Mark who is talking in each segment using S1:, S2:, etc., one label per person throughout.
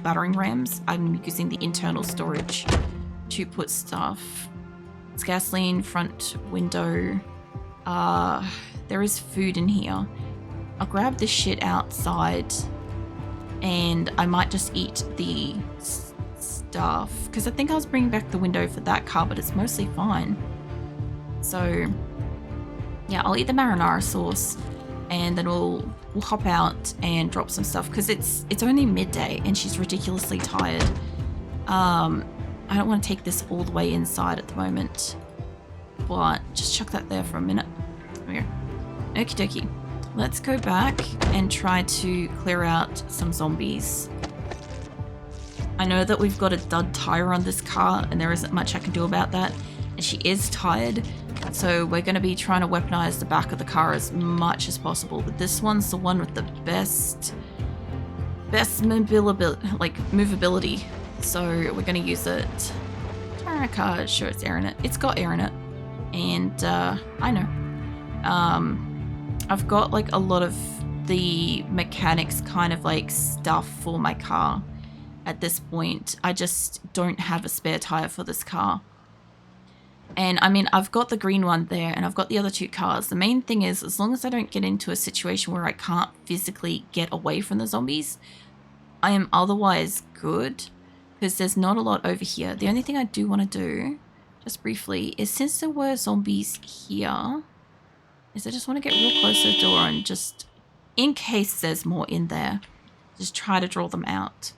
S1: battering rams. I'm using the internal storage to put stuff. It's gasoline, front window. There is food in here. I'll grab this shit outside and I might just eat the stuff because I think I was bringing back the window for that car, but it's mostly fine. So yeah, I'll eat the marinara sauce and then we'll hop out and drop some stuff because it's only midday and she's ridiculously tired. I don't want to take this all the way inside at the moment, but just chuck that there for a minute. There we go. Okie dokie. Let's go back and try to clear out some zombies. I know that we've got a dud tire on this car and there isn't much I can do about that. And she is tired, so we're going to be trying to weaponize the back of the car as much as possible. But this one's the one with the best movability. So we're going to use it. Turn our car, sure it's air in it. It's got air in it. And I know. I've got like a lot of the mechanics kind of like stuff for my car at this point. I just don't have a spare tire for this car. And I mean, I've got the green one there and I've got the other two cars. The main thing is, as long as I don't get into a situation where I can't physically get away from the zombies, I am otherwise good because there's not a lot over here. The only thing I do want to do, just briefly, is since there were zombies here, is I just want to get real close to the door and just, in case there's more in there, just try to draw them out.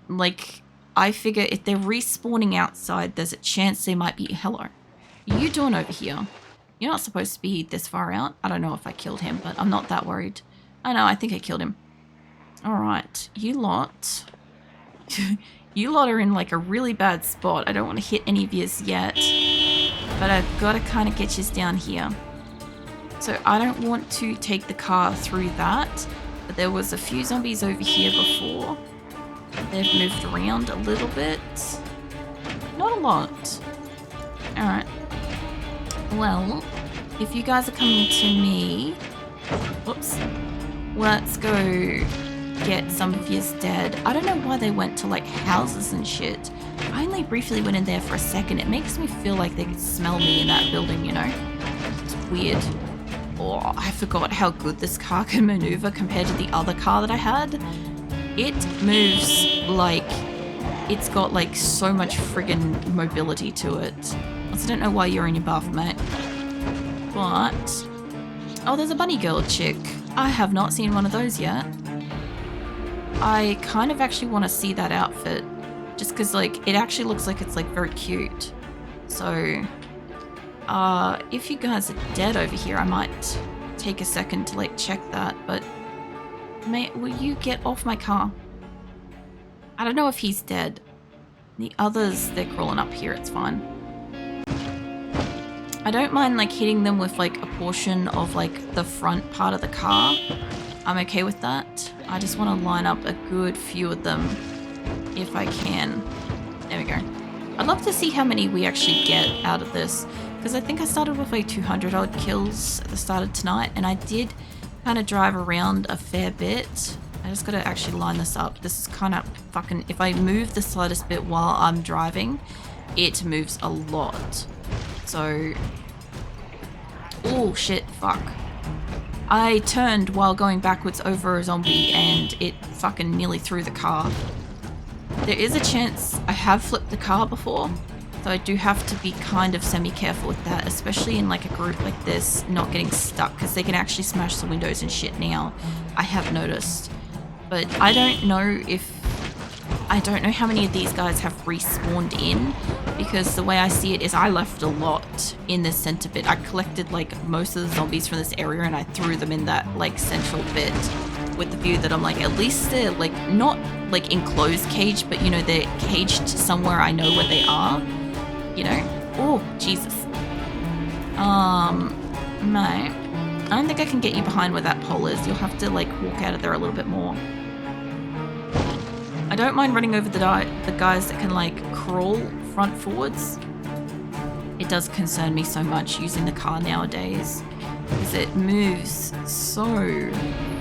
S1: Like, I figure if they're respawning outside, there's a chance they might be... Hello. What are you doing over here? You're not supposed to be this far out. I don't know if I killed him, but I'm not that worried. I know, I think I killed him. Alright, you lot. You lot are in like a really bad spot. I don't want to hit any of yous yet. But I've got to kind of get yous down here. So I don't want to take the car through that. But there was a few zombies over here before. They've moved around a little bit. Not a lot. Alright. Well, if you guys are coming to me... Whoops. Let's go get some of yous dead. I don't know why they went to like houses and shit. I only briefly went in there for a second. It makes me feel like they could smell me in that building, you know? It's weird. Oh, I forgot how good this car can maneuver compared to the other car that I had. It moves like it's got like so much friggin' mobility to it. I don't know why you're in your buff, mate. But... oh, there's a bunny girl chick. I have not seen one of those yet. I kind of actually want to see that outfit. Just because, like, it actually looks like it's, like, very cute. So, if you guys are dead over here, I might take a second to, like, check that. But, mate, will you get off my car? I don't know if he's dead. The others, they're crawling up here. It's fine. I don't mind, like, hitting them with, like, a portion of, like, the front part of the car. I'm okay with that. I just want to line up a good few of them if I can. There we go. I'd love to see how many we actually get out of this, because I think I started with like 200 odd kills at the start of tonight, and I did kind of drive around a fair bit. I just got to actually line this up. This is kind of fucking... if I move the slightest bit while I'm driving, it moves a lot. So... oh shit, fuck. I turned while going backwards over a zombie and it fucking nearly threw the car. There is a chance I have flipped the car before, so I do have to be kind of semi-careful with that, especially in like a group like this, not getting stuck, because they can actually smash the windows and shit now, I have noticed. But I don't know how many of these guys have respawned in, because the way I see it is I left a lot in this center bit. I collected like most of the zombies from this area and I threw them in that like central bit with the view that I'm like, at least they're like not like enclosed cage, but you know, they're caged somewhere I know where they are, you know. Oh, Jesus. Mate, I don't think I can get you behind where that pole is. You'll have to like walk out of there a little bit more. I don't mind running over the guys that can like crawl front forwards. It does concern me so much using the car nowadays because it moves so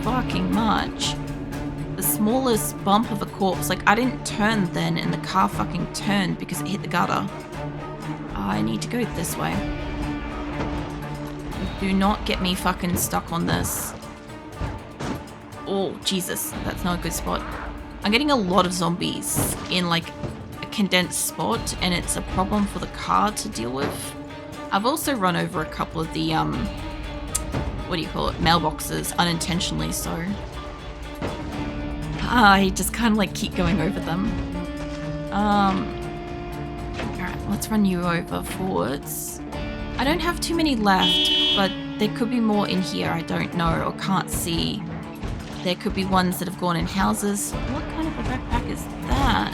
S1: fucking much. The smallest bump of a corpse. Like, I didn't turn then, and the car fucking turned because it hit the gutter. I need to go this way. Do not get me fucking stuck on this. Oh, Jesus. That's not a good spot. I'm getting a lot of zombies in, like, a condensed spot, and it's a problem for the car to deal with. I've also run over a couple of the, what do you call it? Mailboxes, unintentionally so. I just kind of, like, keep going over them. Alright, let's run you over forwards. I don't have too many left, but there could be more in here I don't know or can't see. There could be ones that have gone in houses. What kind of a backpack is that?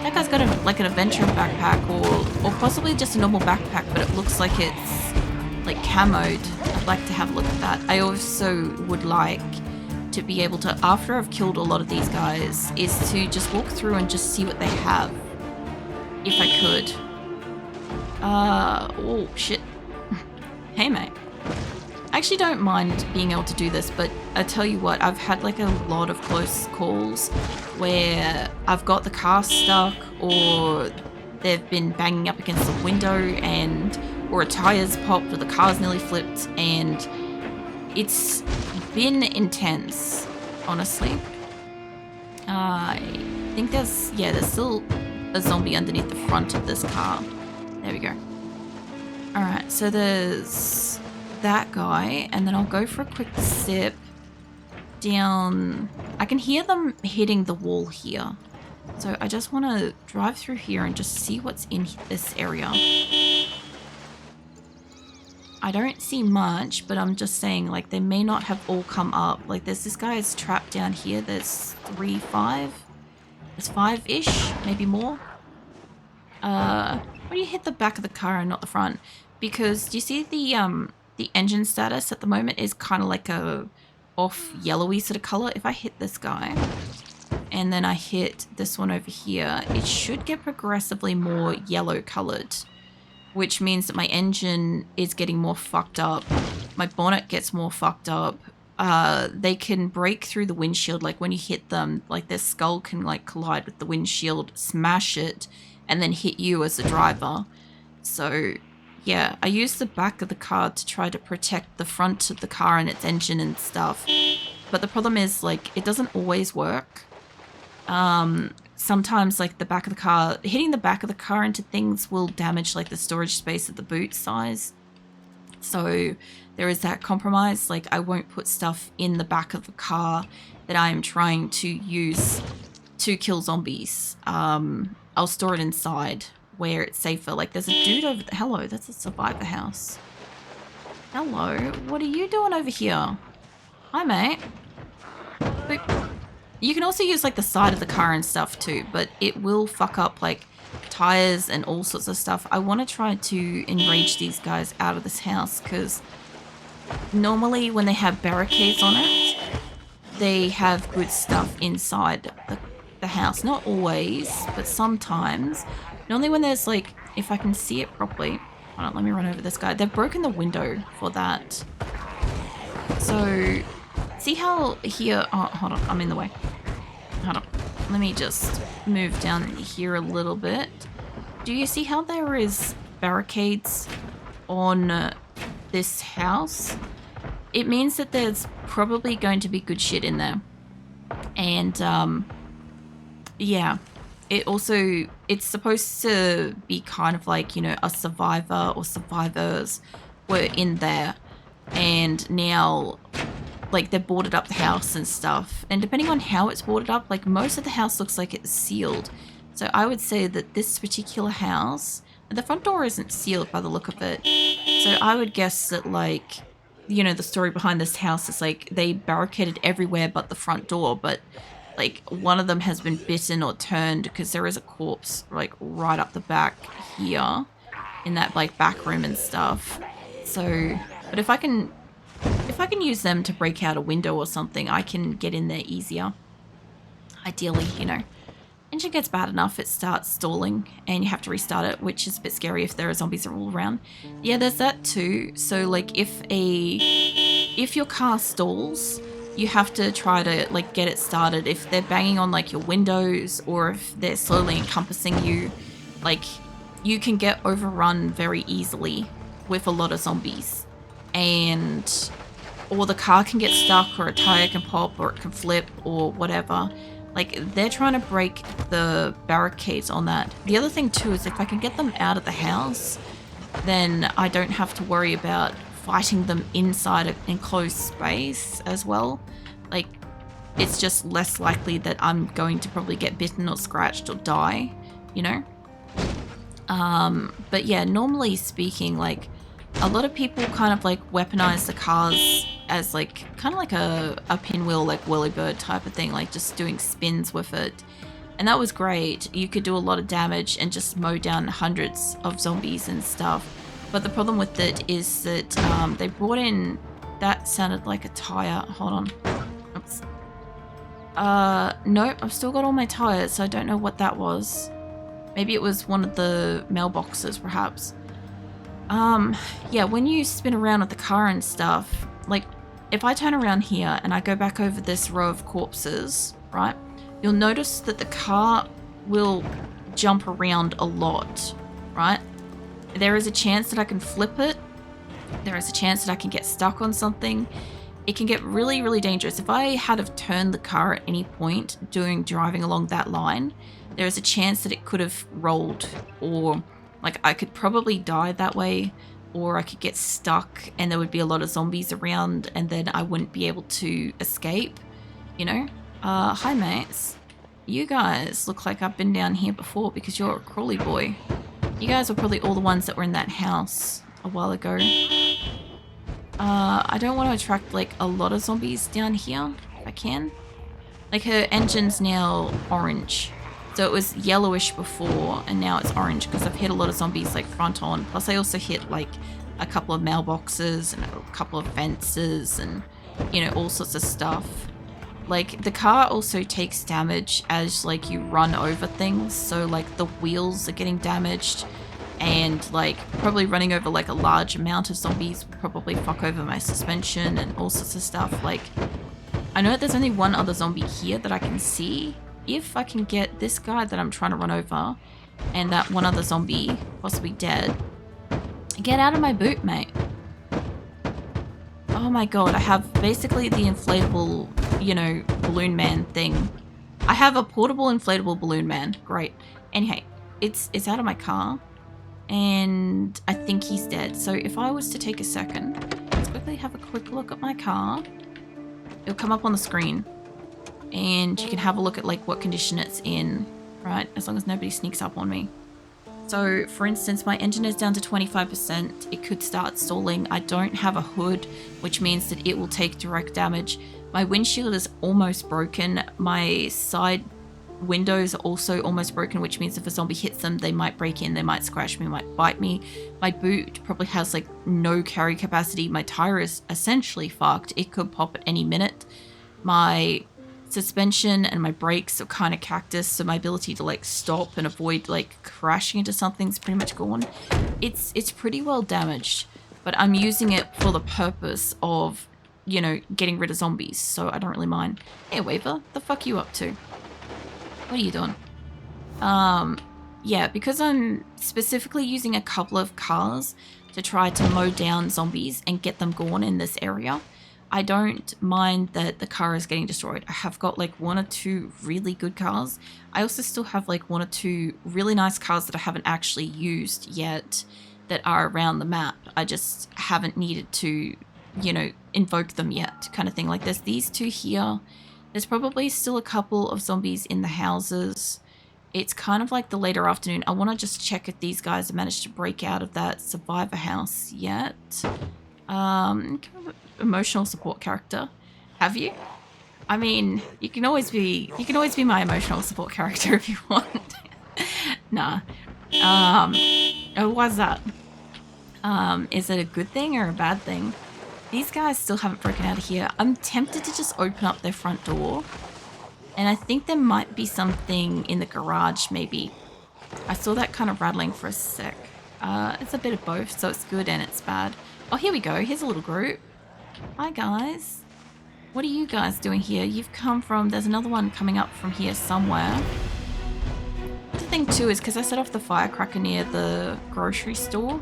S1: That guy's got like an adventure backpack or possibly just a normal backpack, but it looks like it's like camoed. I'd like to have a look at that. I also would like to be able to, after I've killed a lot of these guys, is to just walk through and just see what they have. If I could. Oh shit. Hey mate. I actually don't mind being able to do this, but I tell you what, I've had like a lot of close calls where I've got the car stuck or they've been banging up against the window or a tire's popped or the car's nearly flipped, and it's been intense, honestly. I think there's still a zombie underneath the front of this car. There we go. Alright, so there's that guy, and then I'll go for a quick zip down. I can hear them hitting the wall here, so I just want to drive through here and just see what's in this area. I don't see much, but I'm just saying, like, they may not have all come up. Like, there's this guy's trapped down here. There's 5. There's 5-ish, maybe more. Why do you hit the back of the car and not the front? Because do you see the engine status at the moment is kind of like a off yellowy sort of color. If I hit this guy and then I hit this one over here, it should get progressively more yellow colored, which means that my engine is getting more fucked up. My bonnet gets more fucked up. They can break through the windshield. Like when you hit them, like their skull can like collide with the windshield, smash it, and then hit you as the driver. So yeah, I use the back of the car to try to protect the front of the car and its engine and stuff. But the problem is, like, it doesn't always work. Sometimes, like, the back of the car, hitting the back of the car into things will damage, like, the storage space of the boot size. So there is that compromise. Like, I won't put stuff in the back of the car that I am trying to use to kill zombies. I'll store it inside where it's safer. Like, there's a dude over there. Hello, that's a survivor house. Hello, what are you doing over here? Hi, mate. Boop. You can also use, like, the side of the car and stuff, too, but it will fuck up, like, tires and all sorts of stuff. I want to try to enrage these guys out of this house, because normally when they have barricades on it, they have good stuff inside the house. Not always, but sometimes. Only when there's, like, if I can see it properly. Hold on, let me run over this guy. They've broken the window for that. So, see how here... Oh, hold on, I'm in the way. Hold on. Let me just move down here a little bit. Do you see how there is barricades on this house? It means that there's probably going to be good shit in there. And, yeah. It also, it's supposed to be kind of like, you know, a survivor or survivors were in there, and now, like, they've boarded up the house and stuff. And depending on how it's boarded up, like, most of the house looks like it's sealed. So I would say that this particular house, the front door isn't sealed by the look of it. So I would guess that, like, you know, the story behind this house is, like, they barricaded everywhere but the front door, but like, one of them has been bitten or turned, because there is a corpse, like, right up the back here in that, like, back room and stuff. So, but if I can use them to break out a window or something, I can get in there easier. Ideally, you know. Engine gets bad enough, it starts stalling and you have to restart it, which is a bit scary if there are zombies all around. Yeah, there's that too. So, like, if your car stalls, you have to try to like get it started. If they're banging on like your windows or if they're slowly encompassing you, like you can get overrun very easily with a lot of zombies. And or the car can get stuck or a tire can pop or it can flip or whatever. Like they're trying to break the barricades on that. The other thing too is if I can get them out of the house, then I don't have to worry about fighting them inside an enclosed space as well. Like it's just less likely that I'm going to probably get bitten or scratched or die, you know? But yeah, normally speaking, like a lot of people kind of like weaponize the cars as like kind of like a pinwheel, like whirlybird type of thing, like just doing spins with it. And that was great. You could do a lot of damage and just mow down hundreds of zombies and stuff. But the problem with it is that they brought in, that sounded like a tire. Hold on. Oops. Nope, I've still got all my tires, so I don't know what that was. Maybe it was one of the mailboxes, perhaps. Yeah, when you spin around with the car and stuff, like, if I turn around here and I go back over this row of corpses, right, you'll notice that the car will jump around a lot, right? There is a chance that I can flip it. There is a chance that I can get stuck on something. It can get really, really dangerous. If I had have turned the car at any point driving along that line, there is a chance that it could have rolled, or like I could probably die that way, or I could get stuck and there would be a lot of zombies around and then I wouldn't be able to escape, you know? Hi mates. You guys look like I've been down here before because you're a crawly boy. You guys are probably all the ones that were in that house a while ago. I don't want to attract like a lot of zombies down here, if I can. Like her engine's now orange. So it was yellowish before and now it's orange because I've hit a lot of zombies like front on. Plus I also hit like a couple of mailboxes and a couple of fences and, you know, all sorts of stuff. Like the car also takes damage as like you run over things. So like the wheels are getting damaged and like probably running over like a large amount of zombies will probably fuck over my suspension and all sorts of stuff. Like I know there's only one other zombie here that I can see. If I can get this guy that I'm trying to run over and that one other zombie possibly dead, get out of my boot, mate. Oh my god, I have basically the inflatable, you know, balloon man thing. I have a portable inflatable balloon man. Great. Anyway, it's out of my car and I think he's dead. So if I was to take a second, let's quickly have a quick look at my car. It'll come up on the screen. And you can have a look at like what condition it's in, right? As long as nobody sneaks up on me. So for instance, my engine is down to 25%. It could start stalling. I don't have a hood, which means that it will take direct damage. My windshield is almost broken. My side windows are also almost broken, which means if a zombie hits them, they might break in, they might scratch me, might bite me. My boot probably has like no carry capacity. My tire is essentially fucked. It could pop at any minute. My suspension and my brakes are kind of cactus, so my ability to like stop and avoid like crashing into something's pretty much gone. It's pretty well damaged, but I'm using it for the purpose of, you know, getting rid of zombies, so I don't really mind. Hey Waver, the fuck you up to? What are you doing? Yeah, because I'm specifically using a couple of cars to try to mow down zombies and get them gone in this area, I don't mind that the car is getting destroyed. I have got like one or two really good cars. I also still have like one or two really nice cars that I haven't actually used yet that are around the map. I just haven't needed to, you know, invoke them yet, kind of thing. Like there's these two here. There's probably still a couple of zombies in the houses. It's kind of like the later afternoon. I want to just check if these guys have managed to break out of that survivor house yet. Kind of emotional support character. Have you? I mean, you can always be my emotional support character if you want. Nah. Oh, why's that? Is it a good thing or a bad thing? These guys still haven't broken out of here. I'm tempted to just open up their front door. And I think there might be something in the garage, maybe. I saw that kind of rattling for a sec. It's a bit of both, so it's good and it's bad. Oh, here we go. Here's a little group. Hi, guys. What are you guys doing here? You've come from... There's another one coming up from here somewhere. The thing too is because I set off the firecracker near the grocery store,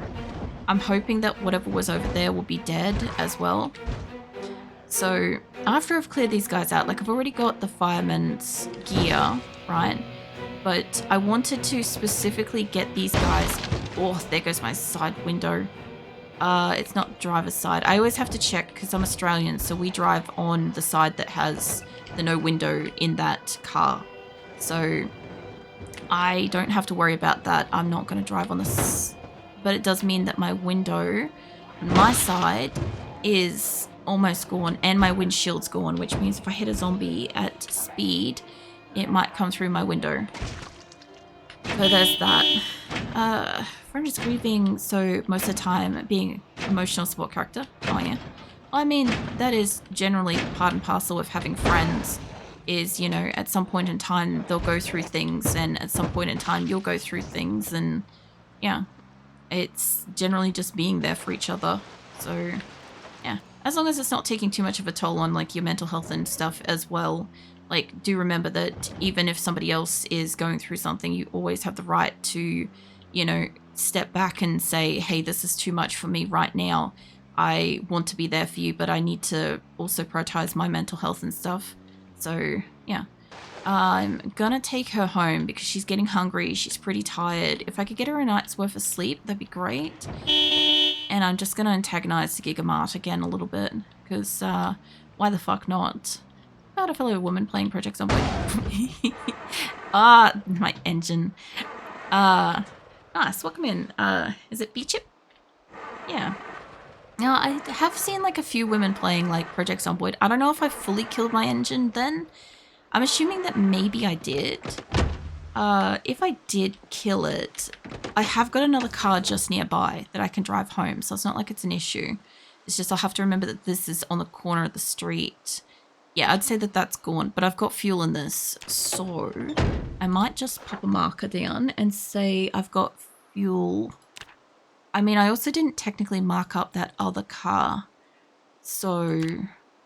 S1: I'm hoping that whatever was over there will be dead as well. So after I've cleared these guys out, like I've already got the fireman's gear, right? But I wanted to specifically get these guys... Oh, there goes my side window. It's not driver's side. I always have to check because I'm Australian, so we drive on the side that has the no window in that car. So I don't have to worry about that. I'm not going to drive on this, but it does mean that my window on my side is almost gone and my windshield's gone, which means if I hit a zombie at speed, it might come through my window. So there's that. I'm just grieving, so most of the time being emotional support character. Oh yeah. I mean, that is generally part and parcel of having friends is, you know, at some point in time they'll go through things and at some point in time you'll go through things and yeah, it's generally just being there for each other. So yeah, as long as it's not taking too much of a toll on like your mental health and stuff as well. Like, do remember that even if somebody else is going through something, you always have the right to, you know, step back and say, hey, this is too much for me right now. I want to be there for you, but I need to also prioritize my mental health and stuff. So, yeah. I'm gonna take her home because she's getting hungry. She's pretty tired. If I could get her a night's worth of sleep, that'd be great. And I'm just gonna antagonize the Gigamart again a little bit because why the fuck not? About a fellow woman playing Project Zomboid. My engine. Nice, welcome in. Is it Beechip? Yeah. Now, I have seen like a few women playing like Project Zomboid. I don't know if I fully killed my engine then. I'm assuming that maybe I did. If I did kill it, I have got another car just nearby that I can drive home, so it's not like it's an issue. It's just I'll have to remember that this is on the corner of the street. Yeah, I'd say that that's gone, but I've got fuel in this, so I might just pop a marker down and say I've got fuel. I mean, I also didn't technically mark up that other car, so...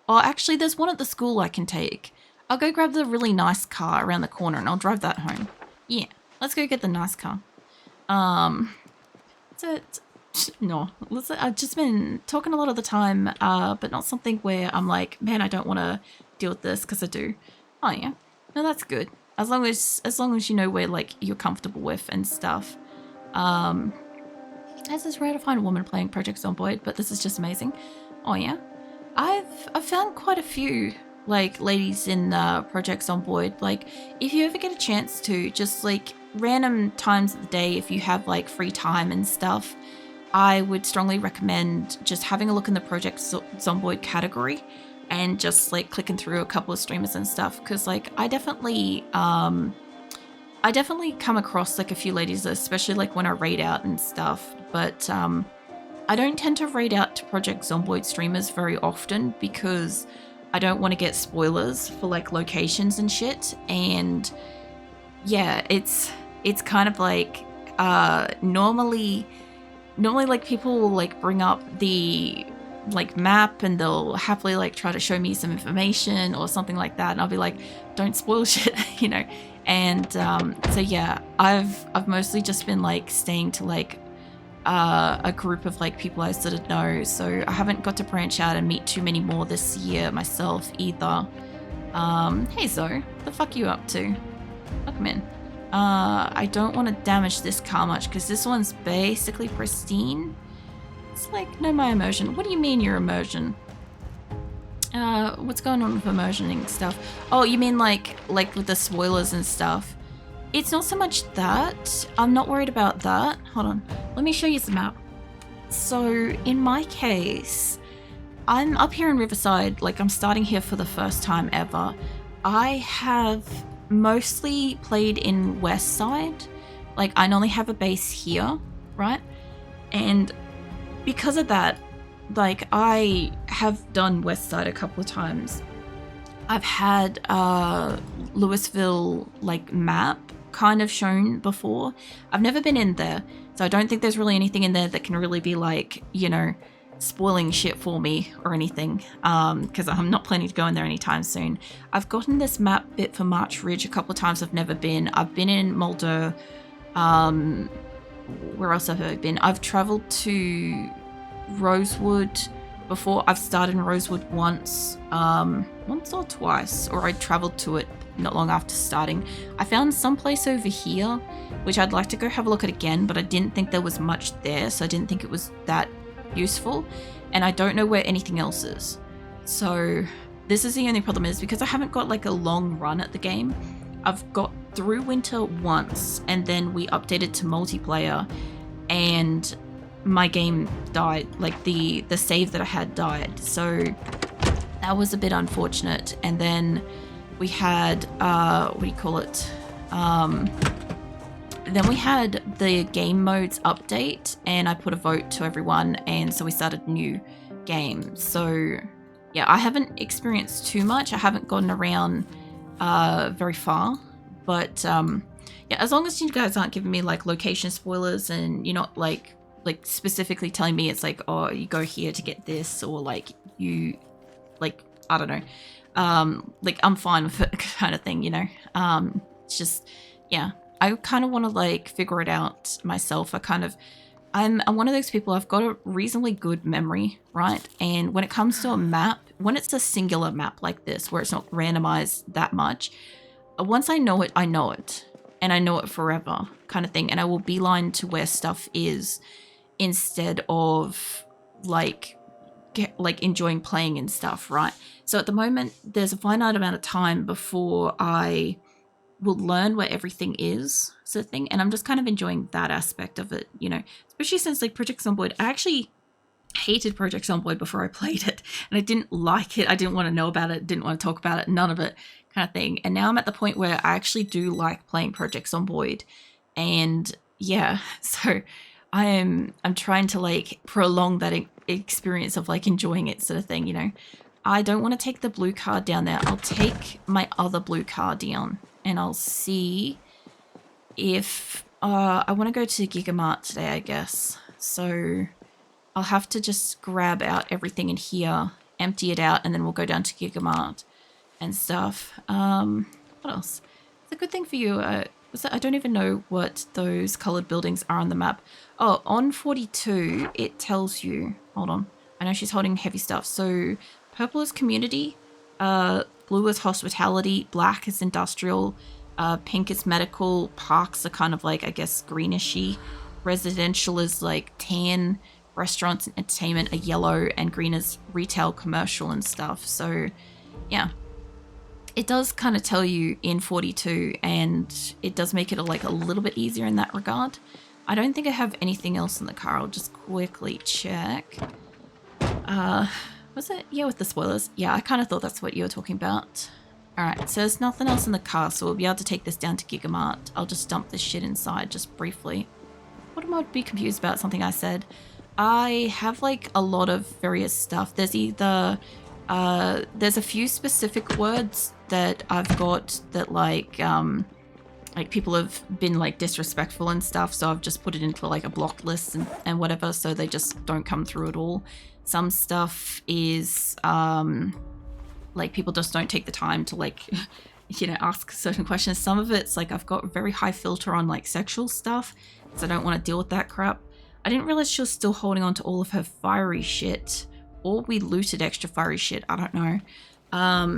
S1: Oh, actually, there's one at the school I can take. I'll go grab the really nice car around the corner and I'll drive that home. Yeah, let's go get the nice car. No, listen, I've just been talking a lot of the time, but not something where I'm like, man, I don't want to deal with this because I do. Oh yeah, no, that's good. As long as you know where like you're comfortable with and stuff. As is rare to find a woman playing Project Zomboid, but this is just amazing. Oh yeah, I've found quite a few like ladies in Project Zomboid. Like if you ever get a chance to, just like random times of the day, if you have like free time and stuff, I would strongly recommend just having a look in the Project Zomboid category and just like clicking through a couple of streamers and stuff, because like I definitely come across like a few ladies, especially like when I raid out and stuff, but I don't tend to raid out to Project Zomboid streamers very often because I don't want to get spoilers for like locations and shit. And yeah, it's kind of like normally like people will like bring up the like map and they'll happily like try to show me some information or something like that, and I'll be like, don't spoil shit, you know. And so yeah, I've mostly just been like staying to like a group of like people I sort of know, so I haven't got to branch out and meet too many more this year myself either. Hey Zoe, what the fuck are you up to? Welcome in. I don't want to damage this car much because this one's basically pristine. It's like, no, my immersion. What do you mean your immersion? What's going on with immersioning stuff? Oh, you mean like with the spoilers and stuff? It's not so much that. I'm not worried about that. Hold on. Let me show you the map. So in my case, I'm up here in Riverside. Like I'm starting here for the first time ever. I have mostly played in West Side. Like I normally have a base here, right? And because of that, like I have done West Side a couple of times. I've had Louisville like map kind of shown before. I've never been in there, so I don't think there's really anything in there that can really be like, you know, spoiling shit for me or anything, because I'm not planning to go in there anytime soon. I've gotten this map bit for March Ridge a couple of times. I've never been. I've been in Mulder. Where else have I been? I've traveled to Rosewood before. I've started in Rosewood once or twice, or I traveled to it not long after starting. I found some place over here which I'd like to go have a look at again, but I didn't think there was much there, so I didn't think it was that useful, and I don't know where anything else is. So this is the only problem, is because I haven't got like a long run at the game. I've got through winter once, and then we updated to multiplayer, and my game died. Like the save that I had died, so that was a bit unfortunate. And then we had what do you call it? Then we had the game modes update, and I put a vote to everyone, and so we started a new game. So yeah, I haven't experienced too much. I haven't gotten around very far, but yeah, as long as you guys aren't giving me like location spoilers, and you're not like specifically telling me it's like, oh, you go here to get this, or like you, like, I don't know, like I'm fine with it kind of thing, you know. It's just, yeah, I kind of want to like figure it out myself. I'm one of those people, I've got a reasonably good memory, right? And when it comes to a map, when it's a singular map like this, where it's not randomized that much, once I know it, and I know it forever kind of thing. And I will beeline to where stuff is, instead of like enjoying playing and stuff, right? So at the moment, there's a finite amount of time before I will learn where everything is, sort of thing, and I'm just kind of enjoying that aspect of it, you know, especially since like Project Zomboid, I actually hated Project Zomboid before I played it, and I didn't like it, I didn't want to know about it, didn't want to talk about it, none of it kind of thing. And now I'm at the point where I actually do like playing Project Zomboid, and yeah, so I'm trying to like prolong that experience of like enjoying it, sort of thing, you know. I don't want to take the blue card down there. I'll take my other blue card down, and I'll see if I want to go to Gigamart today, I guess. So I'll have to just grab out everything in here, empty it out, and then we'll go down to Gigamart and stuff. What else? It's a good thing for you. I don't even know what those colored buildings are on the map. Oh, on 42, it tells you. Hold on. I know she's holding heavy stuff. So purple is community, blue is hospitality, black is industrial, pink is medical, parks are kind of like, I guess, greenish-y, residential is like tan, restaurants and entertainment are yellow, and green is retail, commercial and stuff. So yeah, it does kind of tell you in 42, and it does make it like a little bit easier in that regard. I don't think I have anything else in the car. I'll just quickly check. Was it? Yeah, with the spoilers. Yeah, I kind of thought that's what you were talking about. Alright, so there's nothing else in the car, so we'll be able to take this down to Gigamart. I'll just dump this shit inside just briefly. What am I be confused about? Something I said. I have like a lot of various stuff. There's either there's a few specific words that I've got that like people have been like disrespectful and stuff, so I've just put it into like a blocked list and whatever, so they just don't come through at all. Some stuff is like people just don't take the time to like you know, ask certain questions. Some of it's like I've got a very high filter on like sexual stuff, so I don't want to deal with that crap. I didn't realize she was still holding on to all of her fiery shit, or we looted extra fiery shit, I don't know.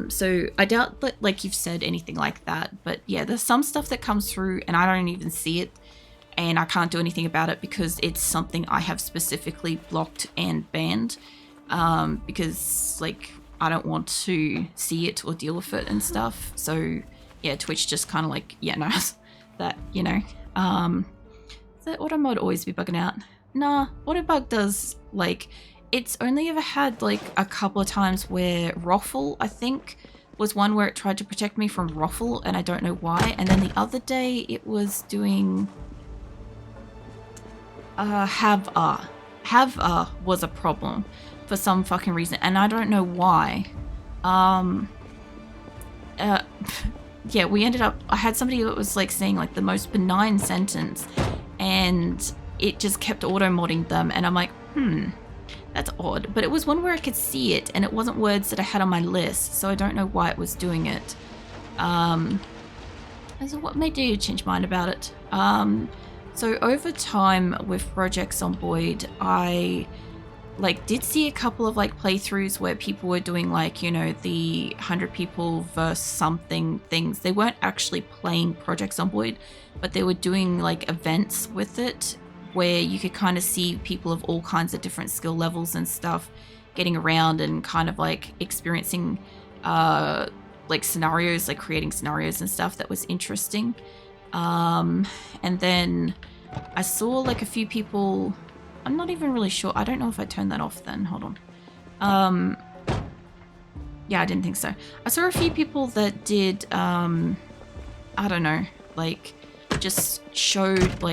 S1: So I doubt that like you've said anything like that, but yeah, there's some stuff that comes through and I don't even see it, and I can't do anything about it because it's something I have specifically blocked and banned, because like I don't want to see it or deal with it and stuff. So yeah, Twitch just kind of like, yeah, knows that, you know. That auto mode always be bugging out? Nah, autobug does, like, it's only ever had like a couple of times where Roffle, I think, was one where it tried to protect me from Roffle, and I don't know why. And then the other day it was doing Have was a problem for some fucking reason, and I don't know why. Yeah, we ended up, I had somebody that was like saying like the most benign sentence, and it just kept auto-modding them, and I'm like, That's odd, but it was one where I could see it, and it wasn't words that I had on my list, so I don't know why it was doing it. So what made you change mind about it? So over time with Project Zomboid, I did see a couple of playthroughs where people were doing the 100 people versus something things. They weren't actually playing Project Zomboid, but they were doing events with it where you could kind of see people of all kinds of different skill levels and stuff getting around and kind of experiencing scenarios, creating scenarios and stuff that was interesting. And then I saw a few people, I'm not even really sure, I don't know if I turned that off then, hold on. Yeah, I didn't think so. I saw a few people that did, I don't know, just showed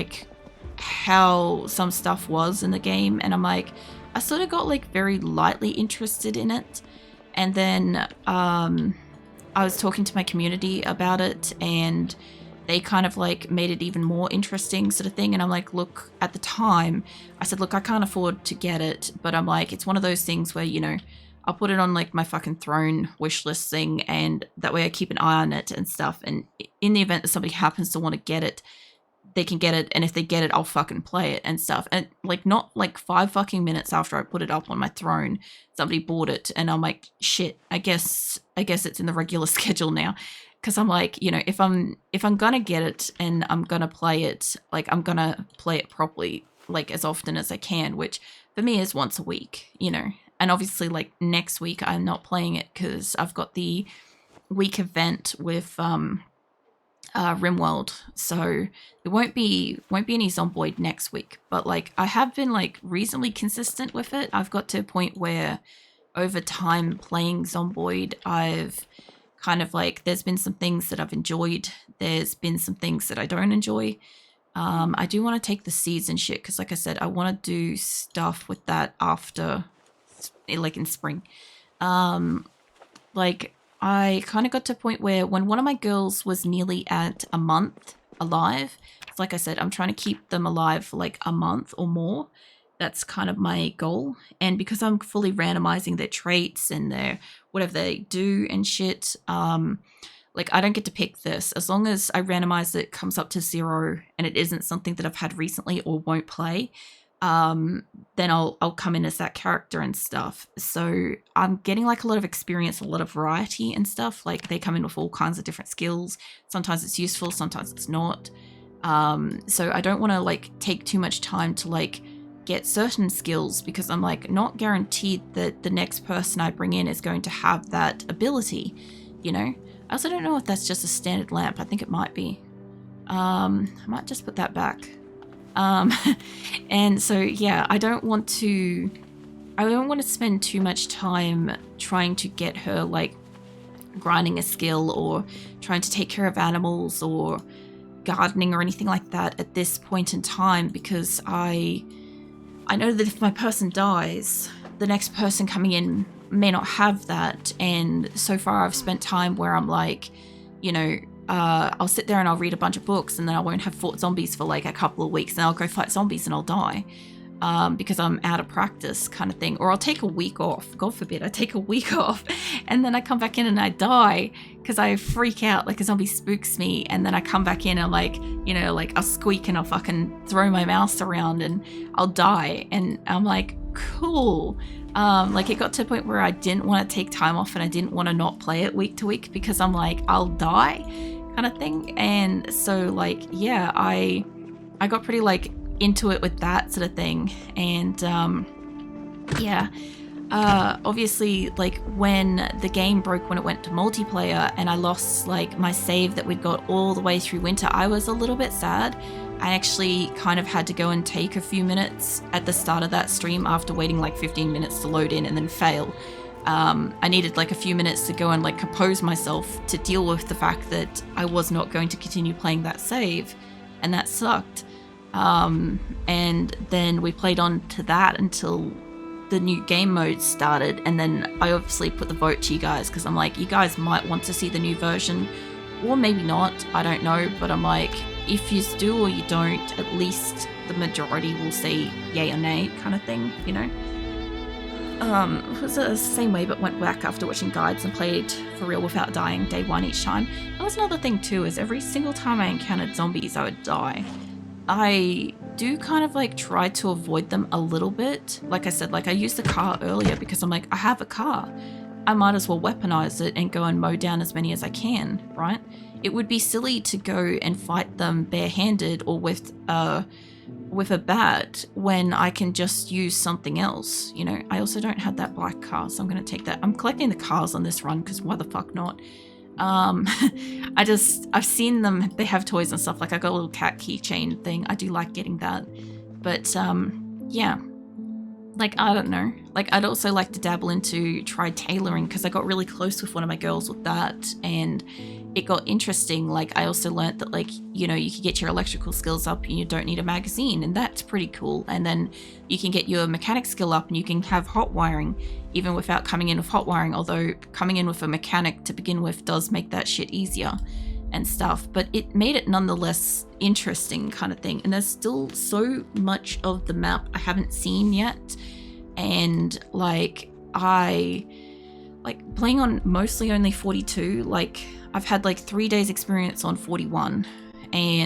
S1: how some stuff was in the game, and I sort of got very lightly interested in it. And then I was talking to my community about it, and they kind of made it even more interesting sort of thing. And I'm look, at the time I said, look, I can't afford to get it, but I'm it's one of those things where, I'll put it on my fucking throne wish list thing, and that way I keep an eye on it and stuff, and in the event that somebody happens to want to get it, they can get it, and if they get it, I'll fucking play it and stuff. And not 5 fucking minutes after I put it up on my throne, somebody bought it, and I'm shit, I guess it's in the regular schedule now. Because I'm if I'm gonna get it and I'm gonna play it, I'm gonna play it properly, as often as I can, which for me is once a week, And obviously next week I'm not playing it because I've got the week event with Rimworld, so there won't be any Zomboid next week. But I have been reasonably consistent with it. I've got to a point where over time playing Zomboid, I've kind of there's been some things that I've enjoyed, there's been some things that I don't enjoy. I do want to take the seeds and shit, because I said, I want to do stuff with that after in spring. I kind of got to a point where when one of my girls was nearly at a month alive, I said, I'm trying to keep them alive for a month or more. That's kind of my goal. And because I'm fully randomizing their traits and their whatever they do and shit, I don't get to pick this. As long as I randomize it comes up to 0 and it isn't something that I've had recently or won't play, then I'll come in as that character and stuff. So I'm getting a lot of experience, a lot of variety and stuff. They come in with all kinds of different skills. Sometimes it's useful, sometimes it's not. So I don't want to take too much time to get certain skills, because I'm not guaranteed that the next person I bring in is going to have that ability, I also don't know if that's just a standard lamp. I think it might be. I might just put that back. And so yeah, I don't want to spend too much time trying to get her grinding a skill or trying to take care of animals or gardening or anything like that at this point in time, because I know that if my person dies, the next person coming in may not have that. And so far I've spent time where I'm I'll sit there and I'll read a bunch of books, and then I won't have fought zombies for a couple of weeks, and I'll go fight zombies and I'll die because I'm out of practice kind of thing. Or I'll take a week off, God forbid I take a week off, and then I come back in and I die because I freak out, a zombie spooks me, and then I come back in and I'll squeak and I'll fucking throw my mouse around and I'll die. And I'm cool. It got to a point where I didn't want to take time off, and I didn't want to not play it week to week, because I'm I'll die kind of thing. And so yeah, I got pretty into it with that sort of thing. And yeah, obviously when the game broke, when it went to multiplayer and I lost my save that we'd got all the way through winter, I was a little bit sad. I actually kind of had to go and take a few minutes at the start of that stream after waiting 15 minutes to load in and then fail. I needed a few minutes to go and compose myself to deal with the fact that I was not going to continue playing that save, and that sucked. And then we played on to that until the new game mode started, and then I obviously put the vote to you guys, because I'm you guys might want to see the new version, or maybe not, I don't know, but I'm if you do or you don't, at least the majority will say yay or nay kind of thing, it was the same way, but went back after watching guides and played for real without dying day 1 each time. That was another thing too, is every single time I encountered zombies I would die. I do kind of like try to avoid them a little bit. Like I said, like I used the car earlier because I'm like, I have a car. I might as well weaponize it and go and mow down as many as I can, right? It would be silly to go and fight them barehanded or with a bat when I can just use something else. You know, I also don't have that black car, so I'm going to take that. I'm collecting the cars on this run because why the fuck not? I've seen them, they have toys and stuff. Like I got a little cat keychain thing. I do like getting that. But yeah, like I don't know. Like I'd also like to dabble into try tailoring because I got really close with one of my girls with that, and it got interesting. Like I also learned that, like, you know, you can get your electrical skills up and you don't need a magazine, and that's pretty cool. And then you can get your mechanic skill up and you can have hot wiring even without coming in with hot wiring, although coming in with a mechanic to begin with does make that shit easier and stuff, but it made it nonetheless interesting kind of thing. And there's still so much of the map I haven't seen yet, and like I like playing on mostly only 42. Like I've had like 3 days experience on 41, and